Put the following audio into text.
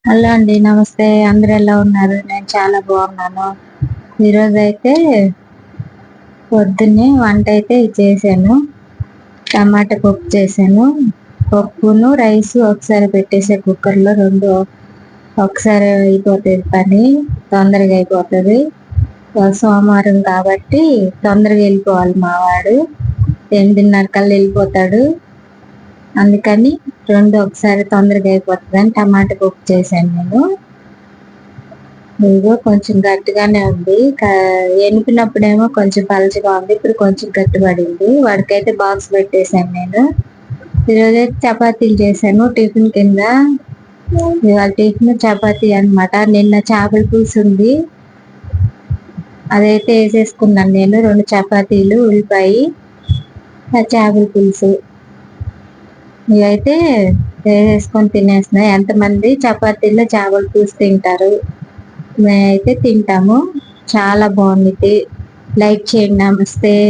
Hello అండి, నమస్తే. అందరు ఎలా ఉన్నారు? నేను చాలా బాగున్నాను. ఈరోజు అయితే పొద్దున్నే వంట అయితే చేశాను. టమాటా పప్పు చేశాను. పప్పును రైస్ ఒకసారి పెట్టేసే కుక్కర్లో, రెండు ఒకసారి అయిపోతుంది పని, తొందరగా అయిపోతుంది. సోమవారం కాబట్టి తొందరగా వెళ్ళిపోవాలి మా వాడు, 8:30 కల్లా వెళ్ళిపోతాడు. అందుకని రెండు ఒకసారి తొందరగా అయిపోతుందని టమాటా పప్పు చేశాను నేను. ఇదిగో కొంచెం గట్టిగానే ఉంది, ఎనిపినప్పుడేమో కొంచెం పలచగా ఉంది, ఇప్పుడు కొంచెం గట్టిపడింది. వాడికైతే బాక్స్ పెట్టేశాను నేను. ఈరోజైతే చపాతీలు చేశాను టిఫిన్ కింద. ఇవాళ టిఫిన్ చపాతీ అనమాట. నిన్న చేపల పులుసు ఉంది, అదైతే వేసేసుకున్నాను నేను. 2 చపాతీలు, ఉల్లిపాయ, చేపల పులుసు ఇవైతే వేసేసుకొని తినేస్తున్నాయి. ఎంతమంది చపాతీలో చేపల పులుసు తింటారు? మేమైతే తింటాము. చాలా బాగుంది. లైక్ చేయండి. నమస్తే.